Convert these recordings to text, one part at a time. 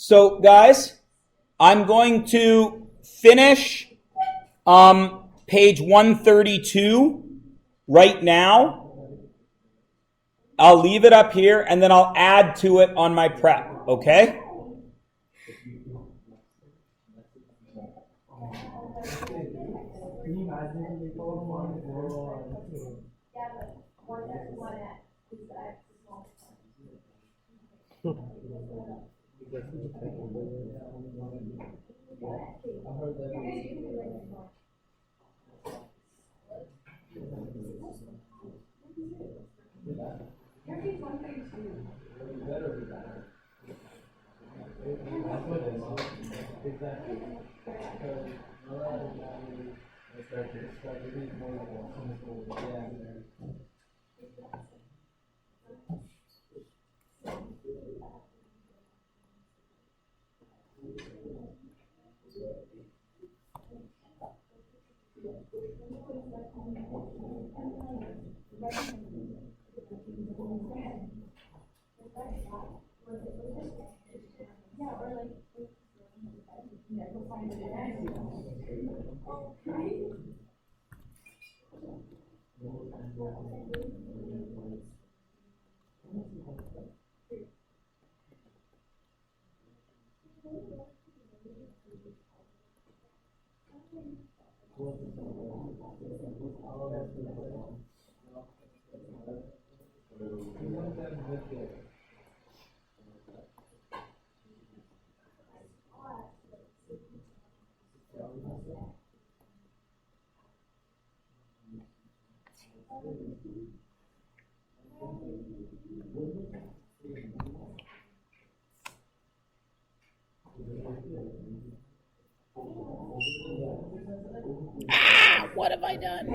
So, guys, I'm going to finish page 132 right now. I'll leave it up here, and then I'll add to it on my prep, okay? What have I done?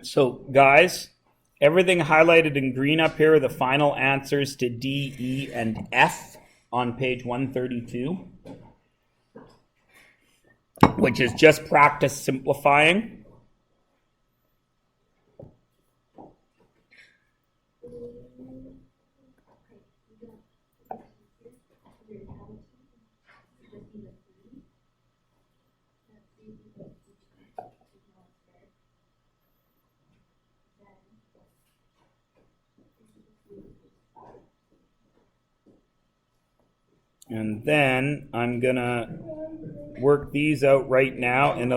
So, guys, everything highlighted in green up here are the final answers to D, E, and F on page 132. which is just practice simplifying. And then I'm gonna work these out right now, and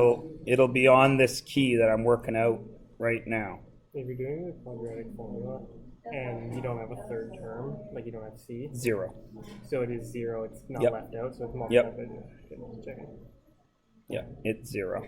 it'll be on this key that I'm working out right now. If you're doing the quadratic formula and you don't have a third term, like you don't have c, 0. so it is 0. It's not Yep. left out, so it's multiplied Yep. by 0. Okay, just checking. Yeah, it's 0.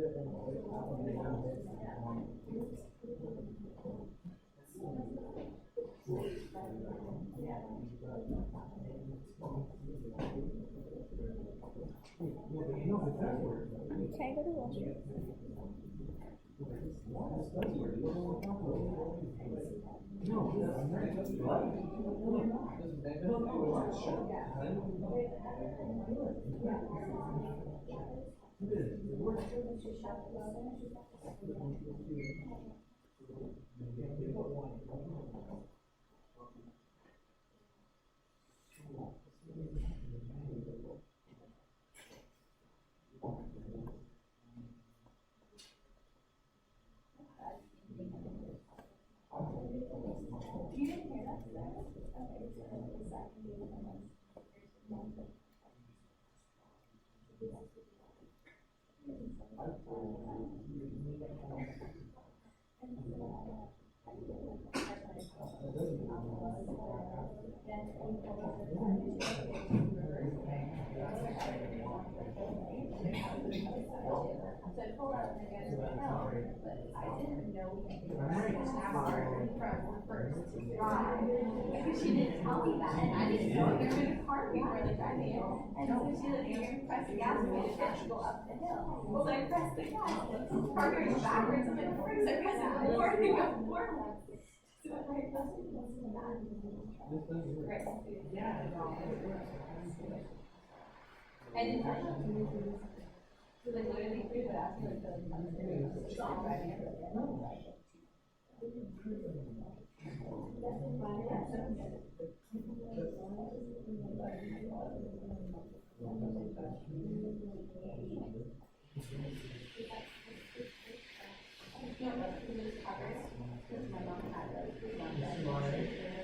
Can I go to the washroom? She didn't tell me that, and I didn't know there was a car before they drive me. And so she like, you're gonna press the gas, and we just have to go up the hill. So I pressed the gas, the car goes backwards, I'm like, of course, I pressed it forward, and go forward. So I pressed it, right. I didn't touch it. So like literally, we would ask me like the stop driving it.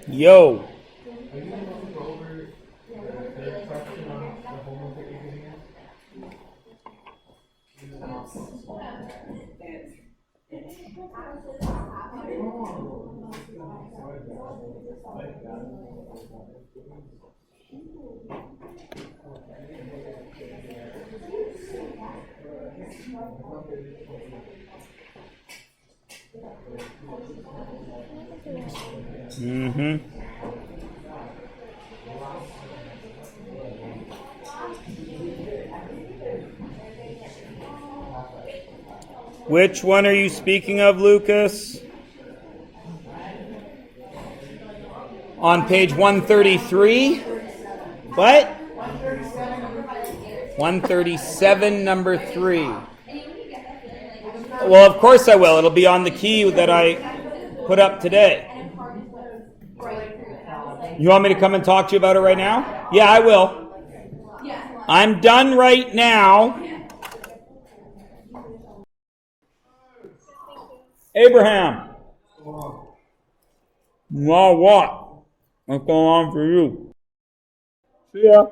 Yo. Mm-hmm. Which one are you speaking of, Lucas? On page 133? What? 137, number 3. Well, of course I will. It'll be on the key that I put up today. You want me to come and talk to you about it right now? Yeah, I will. I'm done right now. Abraham. Well, what? What's going on for you? See ya.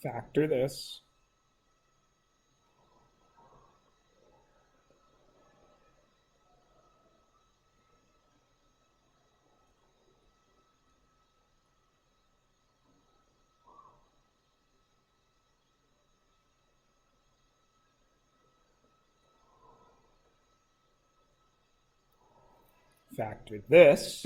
Factor this. Factor this.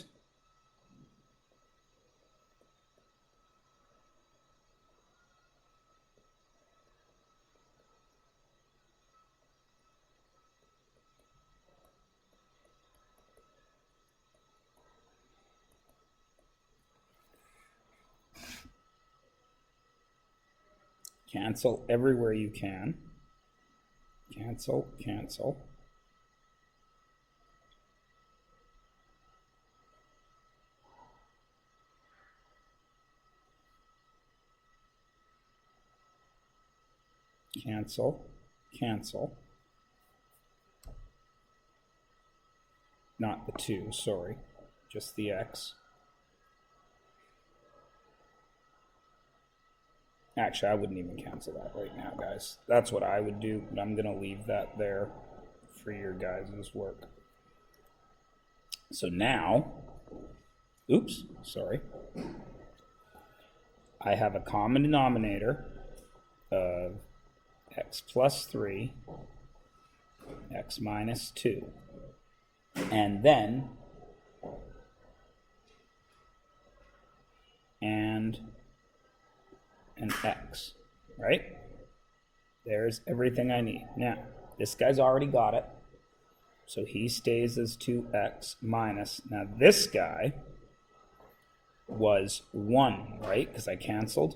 Cancel everywhere you can. Cancel, cancel. Cancel, cancel. Not the 2, sorry. Just the x. Actually, I wouldn't even cancel that right now, guys. That's what I would do, but I'm going to leave that there for your guys' work. So now, oops, sorry. I have a common denominator of x plus 3, x minus 2, and then, and an x, right? There's everything I need. Now, this guy's already got it, so he stays as 2x minus. Now, this guy was 1, right? Because I canceled.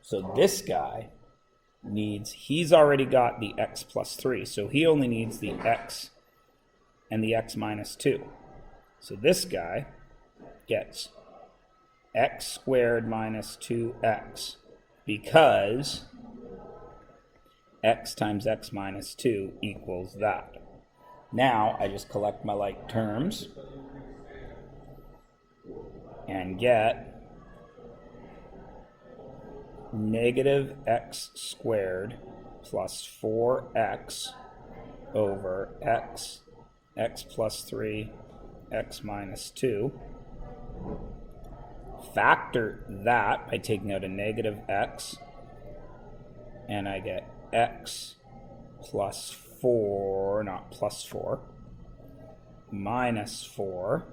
So this guy needs, he's already got the x plus 3, so he only needs the x and the x minus 2. So this guy gets x squared minus 2x, because x times x minus 2 equals that. Now I just collect my like terms and get negative x squared plus 4x over x, x plus 3, x minus 2. Factor that by taking out a negative x, and I get x plus 4, not plus 4, minus 4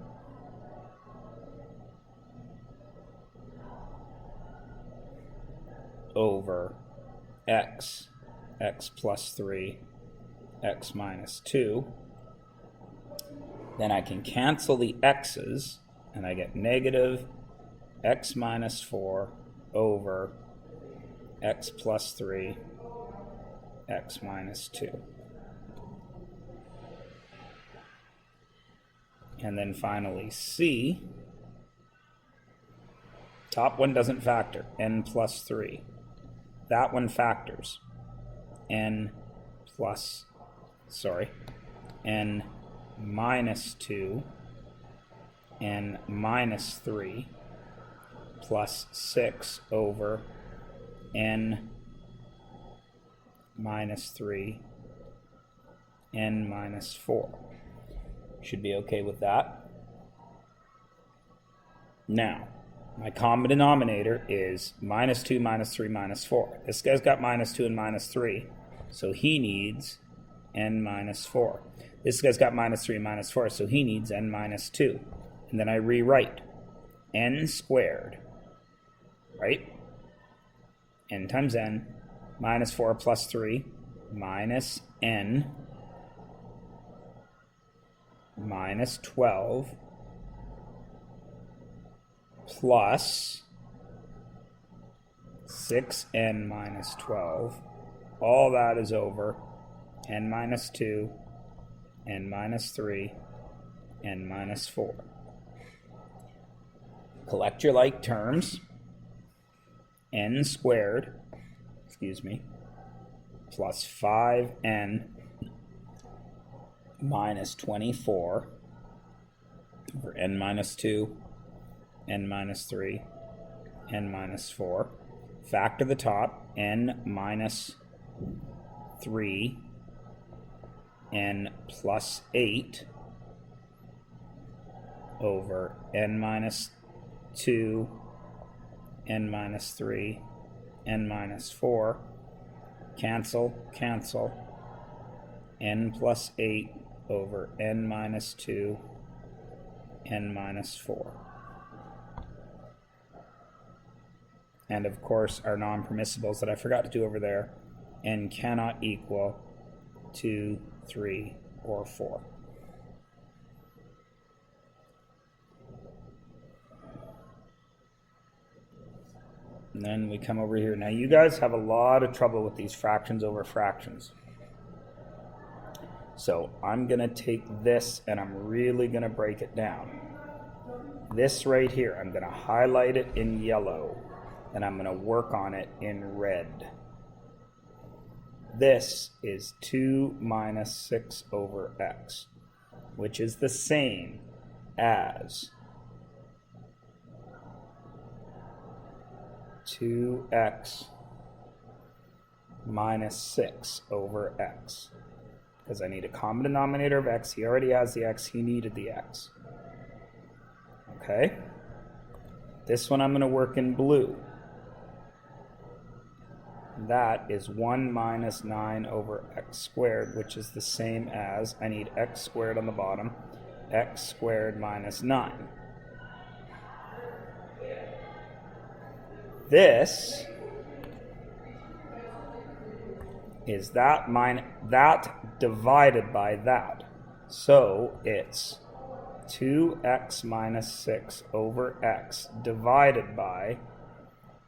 over x, x plus 3, x minus 2. Then I can cancel the x's, and I get negative x minus 4 over x plus 3, x minus 2. And then finally c, top one doesn't factor, n plus 3. That one factors, n minus 2, n minus 3, plus 6 over n minus 3, n minus 4. Should be okay with that. Now, my common denominator is minus 2, minus 3, minus 4. This guy's got minus 2 and minus 3, so he needs n minus 4. This guy's got minus 3 and minus 4, so he needs n minus 2. And then I rewrite n squared, right? N times n, minus 4 plus 3, minus n, minus 12, plus 6n minus 12. All that is over n minus 2, n minus 3, n minus 4. Collect your like terms. N squared, plus 5n minus 24 over n minus 2, n minus 3, n minus 4. Factor the top, n minus 3, n plus 8 over n minus 2, n minus 3, n minus 4. Cancel, cancel. N plus 8 over n minus 2, n minus 4. And of course, our non-permissibles that I forgot to do over there, n cannot equal 2, 3, or 4. And then we come over here. Now you guys have a lot of trouble with these fractions over fractions. So I'm going to take this and I'm really going to break it down. This right here, I'm going to highlight it in yellow and I'm going to work on it in red. This is 2 minus 6 over x, which is the same as 2x minus 6 over x. Because I need a common denominator of x. He already has the x. He needed the x. Okay? This one I'm going to work in blue. That is 1 minus 9 over x squared, which is the same as, I need x squared on the bottom, x squared minus 9. This is that divided by that. So it's 2x minus 6 over x divided by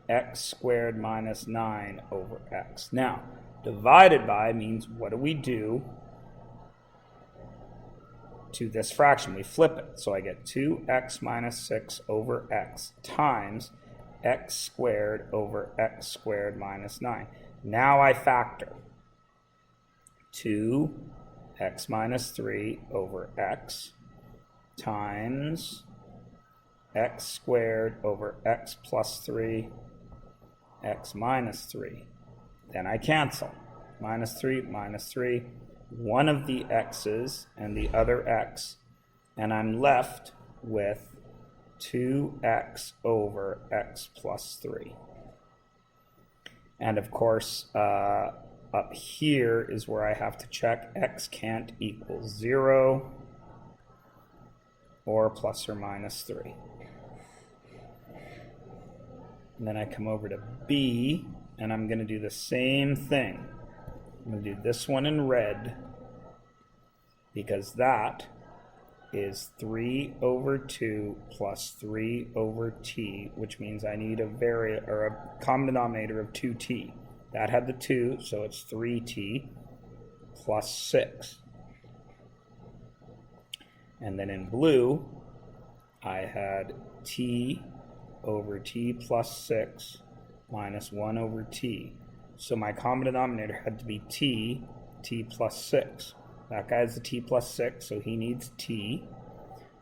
x squared minus 9 over x. Now, divided by means what do we do to this fraction? We flip it. So I get 2x minus 6 over x times x squared over x squared minus 9. Now I factor 2x minus 3 over x times x squared over x plus 3, x minus 3. Then I cancel. Minus 3, one of the x's and the other x, and I'm left with 2x over x plus 3. And of course, up here is where I have to check x can't equal 0 or plus or minus 3. And then I come over to B, and I'm going to do the same thing. I'm going to do this one in red, because that is 3 over 2 plus 3 over t, which means I need a common denominator of 2t. That had the 2, so it's 3t plus 6. And then in blue, I had t over t plus 6 minus 1 over t. So my common denominator had to be t plus 6. That guy has the t plus 6, so he needs t.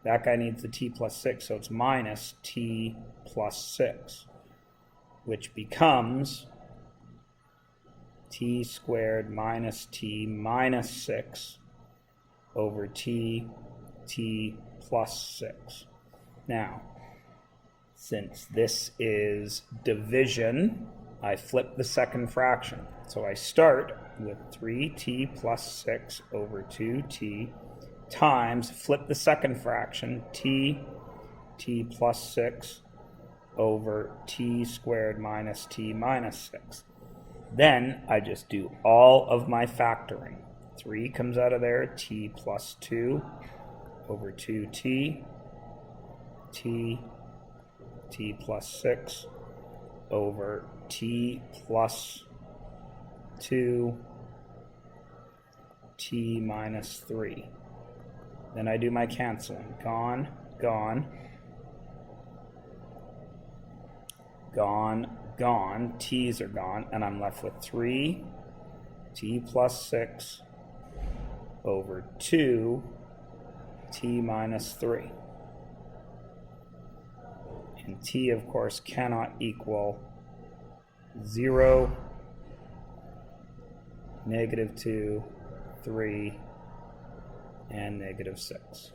That guy needs the t plus 6, so it's minus t plus 6, which becomes t squared minus t minus 6 over t plus 6. Now, since this is division, I flip the second fraction. So I start with 3t plus 6 over 2t times, flip the second fraction, t plus 6 over t squared minus t minus 6. Then I just do all of my factoring. 3 comes out of there, t plus 2 over 2t, t plus 6 over t plus 2, t minus 3. Then I do my canceling. Gone, gone, gone, gone. T's are gone, and I'm left with 3 t plus 6 over 2 t minus 3. And t, of course, cannot equal 0, -2, 3, and -6.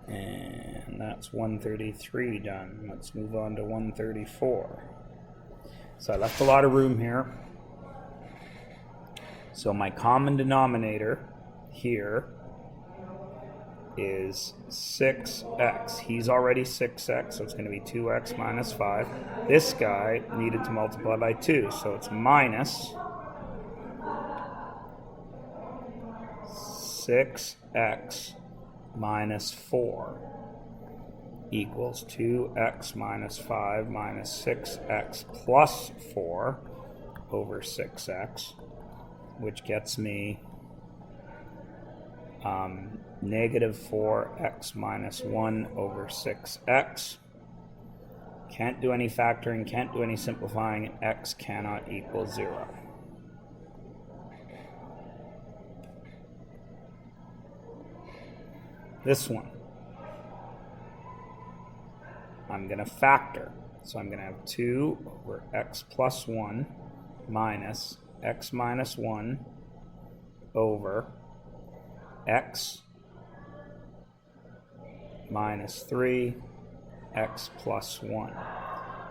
And that's 133 done. Let's move on to 134. So I left a lot of room here. So my common denominator here is 6x. He's already 6x, so it's going to be 2x minus 5. This guy needed to multiply by 2, so it's minus 6x minus 4 equals 2x minus 5 minus 6x plus 4 over 6x, which gets me -4x minus 1 over 6x. Can't do any factoring, can't do any simplifying, and x cannot equal 0. This one, I'm going to factor. So I'm going to have 2 over x plus 1 minus x minus 1 over x minus 3 x plus 1.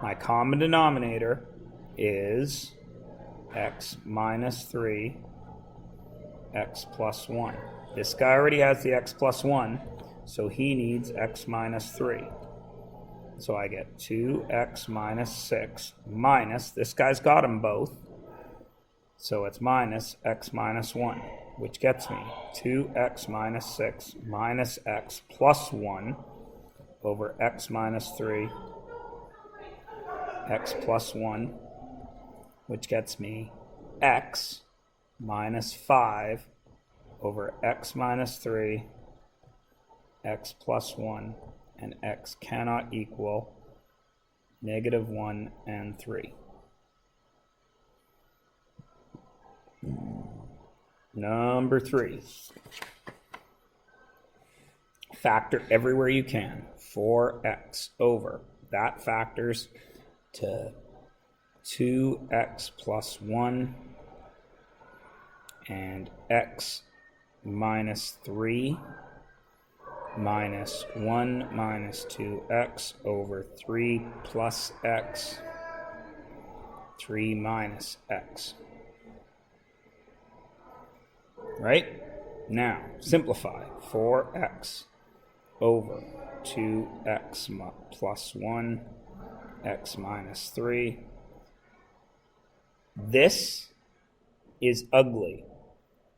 My common denominator is x minus 3 x plus 1. This guy already has the x plus 1, so he needs x minus 3. So I get 2x minus 6 minus, this guy's got them both, so it's minus x minus 1, which gets me 2x minus 6 minus x plus 1 over x minus 3 x plus 1, which gets me x minus 5 over x minus 3 x plus 1, and x cannot equal -1 and 3. Number 3. Factor everywhere you can. 4x over. That factors to 2x plus 1 and x minus 3 minus 1 minus 2x over 3 plus x, 3 minus x. Right? Now, simplify. 4x over 2x plus 1, x minus 3. This is ugly.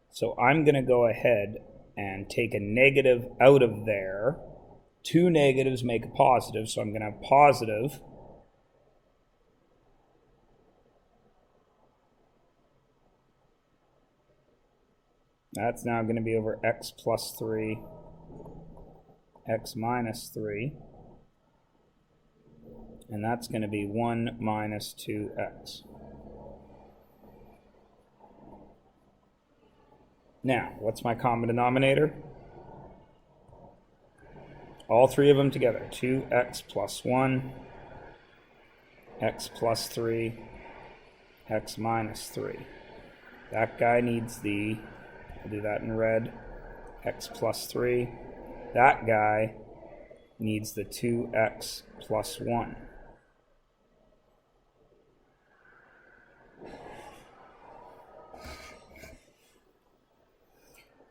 So I'm going to go ahead and take a negative out of there. 2 negatives make a positive, so I'm going to have positive that's now going to be over x plus 3, x minus 3, and that's going to be 1 minus 2x. Now, what's my common denominator? All 3 of them together. 2x plus 1, x plus 3, x minus 3. That guy needs the, I'll do that in red, x plus 3. That guy needs the 2x plus 1.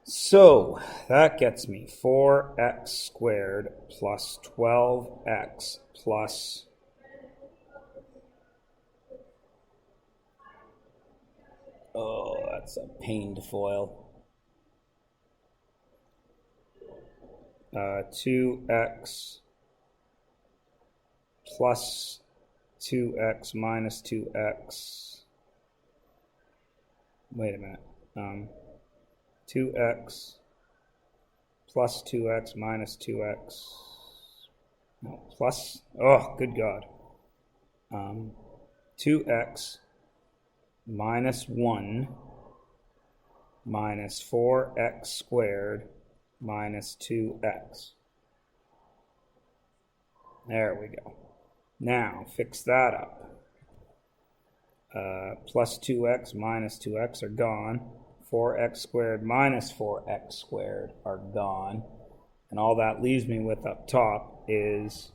So that gets me 4x squared plus 12x plus that's a pain to foil. 2x plus 2x minus 2x. Wait a minute. 2x plus 2x minus 2x. No, plus, oh, good God. 2x minus 1 minus 4x squared minus 2x. There we go. Now, fix that up. Plus 2x minus 2x are gone. 4x squared minus 4x squared are gone. And all that leaves me with up top is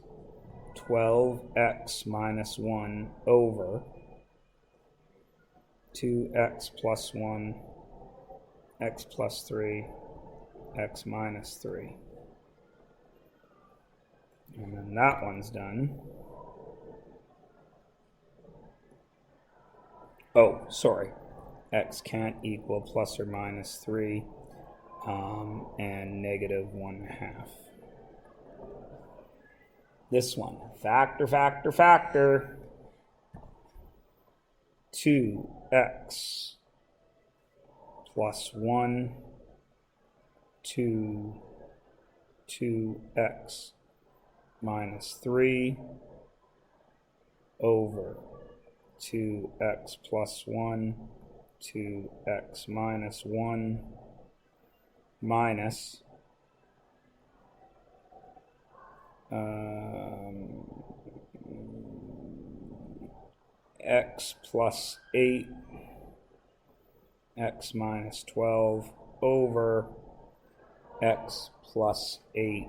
12x minus 1 over 2x plus 1, x plus 3, x minus 3. And then that one's done. Oh, sorry. X can't equal plus or minus 3 and negative 1/2. This one, factor, factor, factor. 2x plus 1 to 2x minus 3 over 2x plus 1 to x minus 1 minus x plus 8 x minus 12 over x plus 8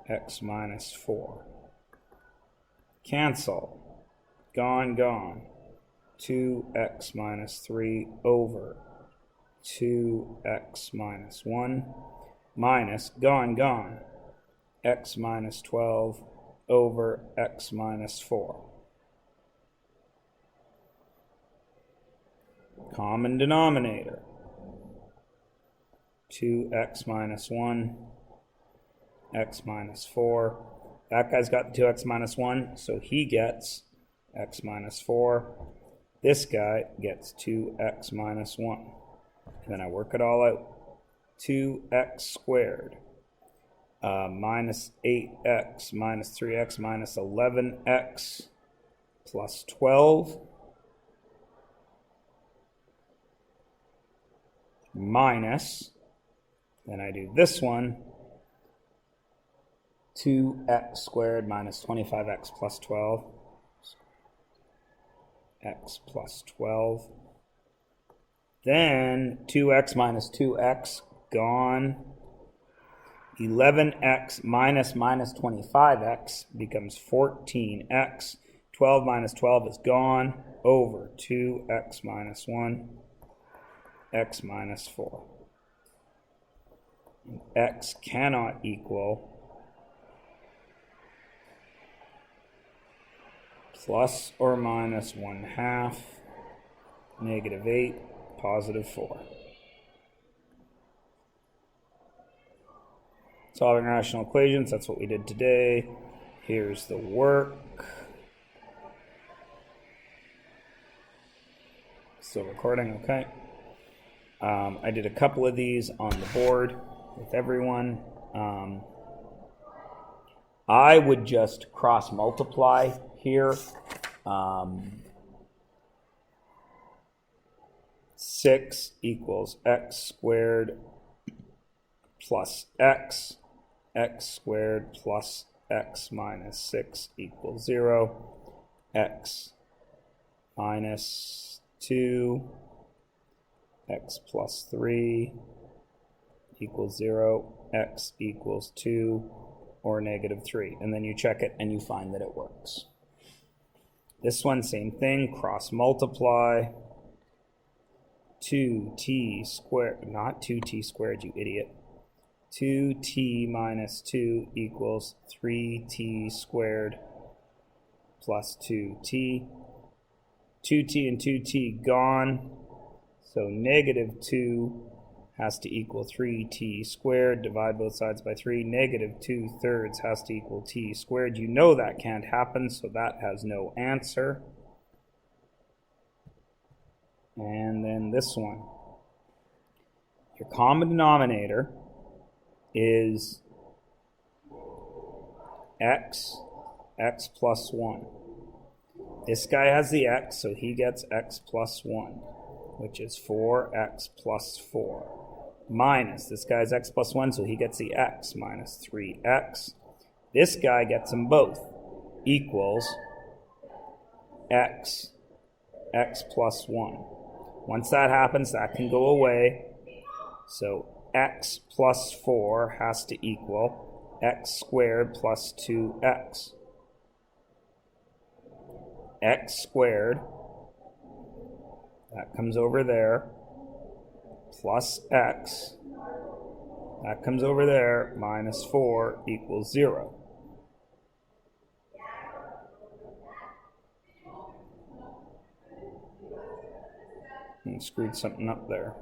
x minus 4. Cancel. Gone, gone. 2x minus 3 over 2x minus 1 minus, gone, gone, x minus 12 over x minus 4. Common denominator. 2x minus 1, x minus 4. That guy's got 2x minus 1, so he gets x minus 4. This guy gets 2x minus 1. And then I work it all out. 2x squared minus 8x minus 3x minus 11x plus 12 minus, then I do this one, 2x squared minus 25x plus 12, x plus 12. Then 2x minus 2x, gone. 11x minus 25x becomes 14x. 12 minus 12 is gone, over 2x minus 1, x minus 4. X cannot equal plus or minus 1/2, negative 8, positive 4. Solving rational equations, that's what we did today. Here's the work. Still recording, okay. I did a couple of these on the board with everyone. I would just cross multiply here. 6 equals x squared plus x squared plus x minus 6 equals 0, x minus 2, x plus 3 equals 0, x equals 2, or negative 3. And then you check it and you find that it works. This one, same thing, cross multiply. 2t squared, not 2t squared, you idiot. 2t minus 2 equals 3t squared plus 2t. 2t and 2t gone, so negative 2 has to equal 3t squared. Divide both sides by 3. Negative 2/3 has to equal t squared. You know that can't happen, so that has no answer. And then this one. Your common denominator is x plus 1. This guy has the x, so he gets x plus 1, which is 4x plus 4. minus, this guy's x plus 1, so he gets the x, minus 3x. This guy gets them both, equals x plus 1. Once that happens, that can go away. So x plus 4 has to equal x squared plus 2x. X squared, that comes over there, plus x, that comes over there, minus 4 equals 0. And screwed something up there,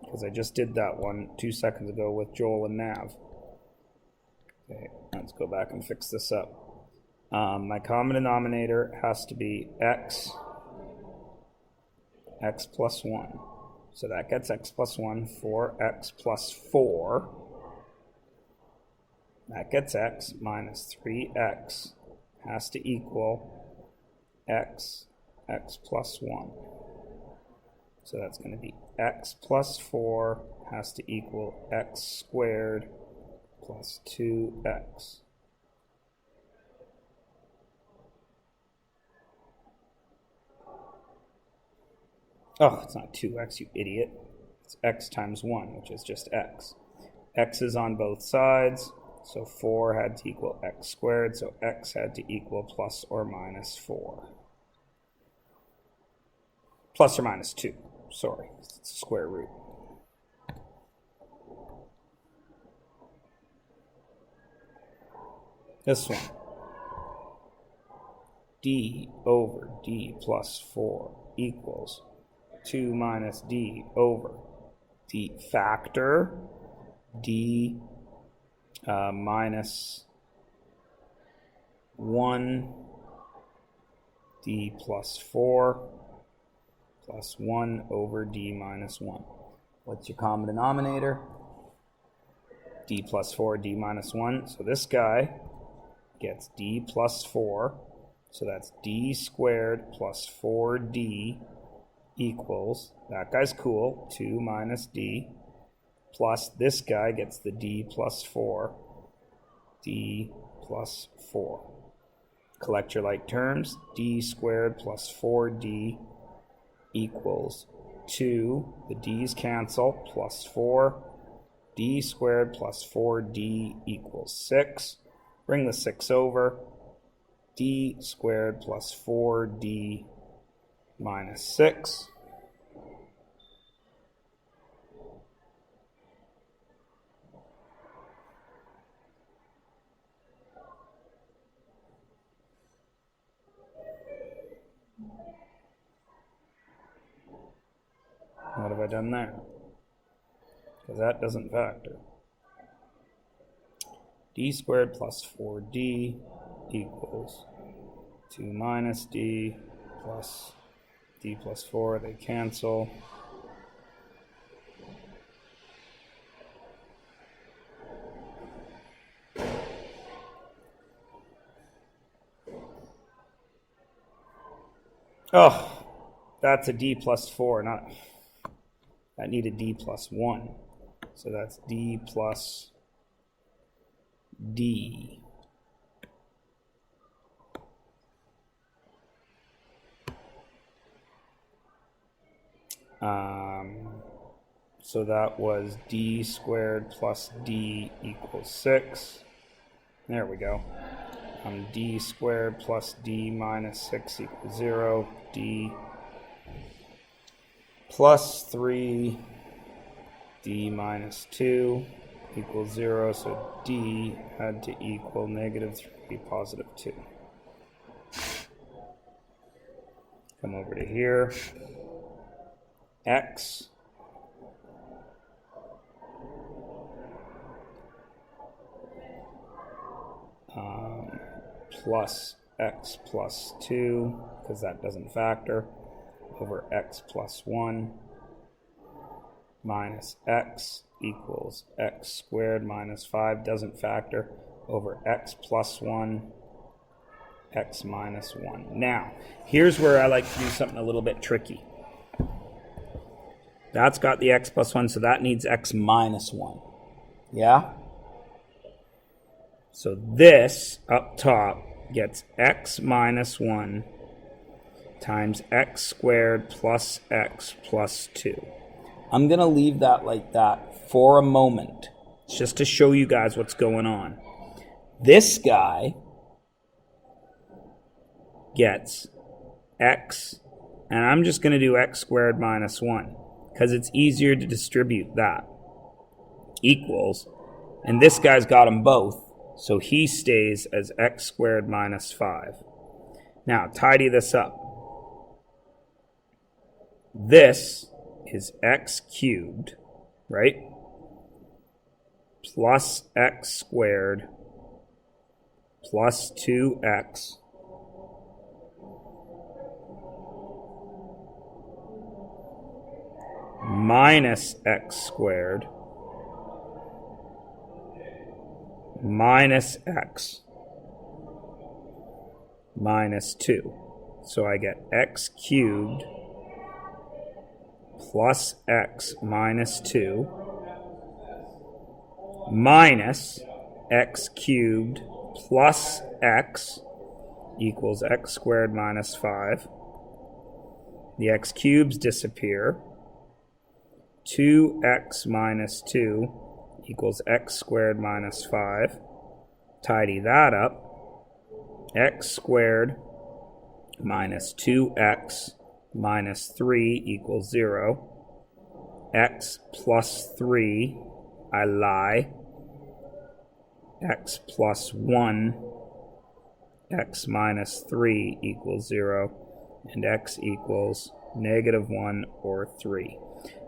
because I just did that one 2 seconds ago with Joel and Nav. Okay, let's go back and fix this up. My common denominator has to be x plus 1. So that gets x plus 1, 4x plus 4. That gets x minus 3x has to equal x plus 1. So that's going to be x plus 4 has to equal x squared plus 2x. Oh, it's not 2x, you idiot. It's x times 1, which is just x. X is on both sides, so 4 had to equal x squared, so x had to equal plus or minus 4. Plus or minus 2, sorry, it's a square root. This one, d over d plus 4 equals 2 minus d over d factor d minus 1 d plus 4 plus 1 over d minus 1. What's your common denominator? D plus 4, d minus 1. So this guy gets d plus 4. So that's d squared plus 4d equals, that guy's cool, 2 minus d, plus this guy gets the d plus 4, d plus 4. Collect your like terms, d squared plus 4d equals 2, the d's cancel, plus 4, d squared plus 4d equals 6. Bring the 6 over, d squared plus 4d minus 6. What have I done there? Because that doesn't factor. D squared plus 4d equals 2 minus d plus d plus 4, they cancel. Oh, that's a d plus 4, not, that needed d plus 1. So that's d plus d. So that was d squared plus d equals 6. There we go. D squared plus d minus 6 equals 0. D plus 3, d minus 2 equals 0. So d had to equal negative 3, positive 2. Come over to here. X plus x plus 2, because that doesn't factor, over x plus 1 minus x equals x squared minus 5, doesn't factor, over x plus 1, x minus 1. Now, here's where I like to do something a little bit tricky. That's got the x plus 1, so that needs x minus 1. Yeah? So this up top gets x minus 1 times x squared plus x plus 2. I'm going to leave that like that for a moment, just to show you guys what's going on. This guy gets x, and I'm just going to do x squared minus 1, because it's easier to distribute that, equals, and this guy's got them both, so he stays as x squared minus 5. Now, tidy this up. This is x cubed, right? Plus x squared plus 2x minus x squared minus x minus 2. So I get x cubed plus x minus 2 minus x cubed plus x equals x squared minus 5. The x cubes disappear. 2x minus 2 equals x squared minus 5. Tidy that up. X squared minus 2x minus 3 equals 0. X plus 3, I lie. X plus 1, x minus 3 equals 0, and x equals -1 or 3.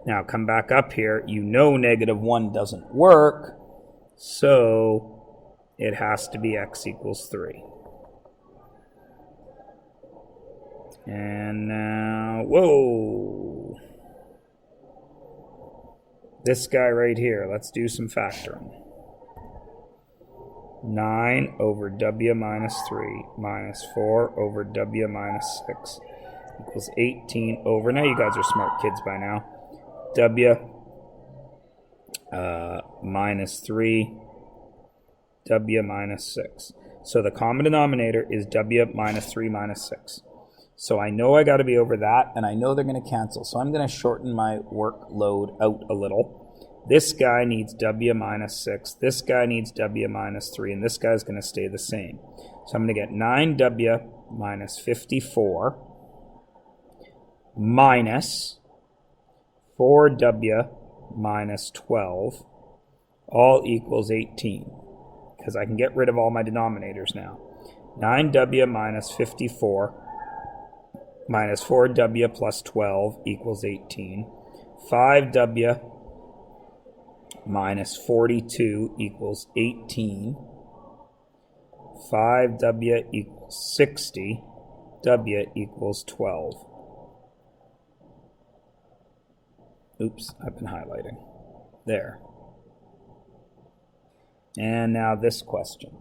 Now come back up here. You know -1 doesn't work, so it has to be x equals 3. And now, whoa! This guy right here, let's do some factoring. 9 over w minus 3 minus 4 over w minus 6 equals 18 over, now you guys are smart kids by now, w minus 3, w minus 6. So the common denominator is w minus 3 minus 6. So I know I got to be over that, and I know they're going to cancel. So I'm going to shorten my workload out a little. This guy needs w minus 6, this guy needs w minus 3, and this guy's going to stay the same. So I'm going to get 9w minus 54 minus 4w minus 12 all equals 18, because I can get rid of all my denominators now. 9w minus 54 minus 4w plus 12 equals 18. 5w minus 42 equals 18. 5w equals 60. W equals 12. Oops, I've been highlighting. There. And now this question.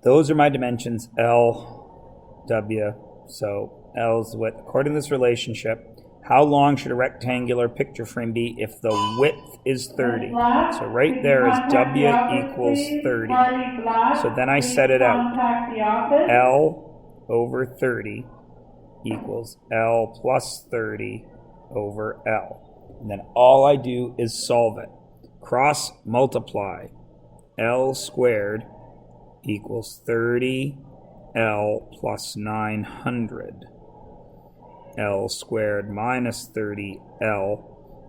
Those are my dimensions, L, W. So L's width. According to this relationship, how long should a rectangular picture frame be if the width is 30? So right there is W equals 30. So then I set it out. L over 30 equals L plus 30 over L. And then all I do is solve it. Cross multiply. L squared equals 30L plus 900. L squared minus 30L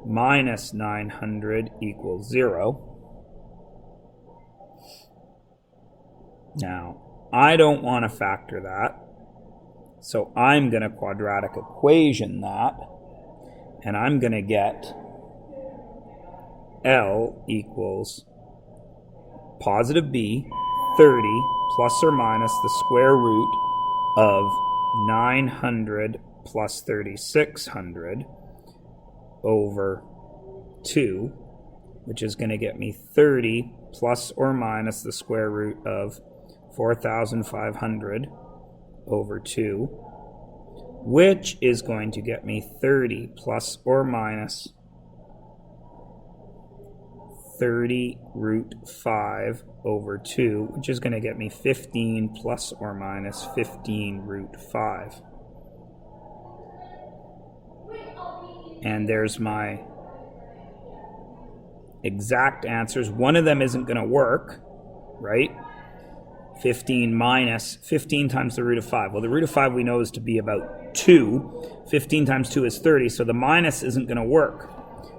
minus 900 equals 0. Now, I don't want to factor that, so I'm going to quadratic equation that, and I'm going to get L equals positive B, 30 plus or minus the square root of 900 plus 3600 over 2, which is going to get me 30 plus or minus the square root of 4,500 over 2 which is going to get me 30 plus or minus 30 root 5 over 2, which is going to get me 15 plus or minus 15 root 5. And there's my exact answers. One of them isn't going to work, right? 15 minus 15 times the root of 5. Well, the root of 5 we know is to be about 2. 15 times 2 is 30, so the minus isn't going to work.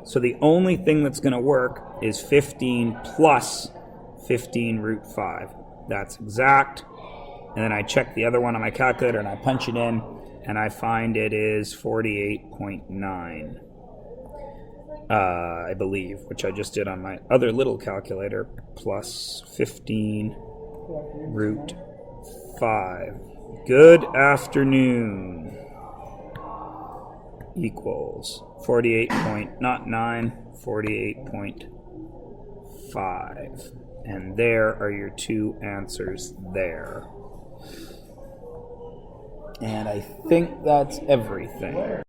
So the only thing that's going to work is 15 plus 15 root 5. That's exact. And then I check the other one on my calculator and I punch it in, and I find it is 48.9. I believe, which I just did on my other little calculator, plus 15 root 5. Good afternoon. Equals 48.9, 48.5. And there are your two answers there. And I think that's everything.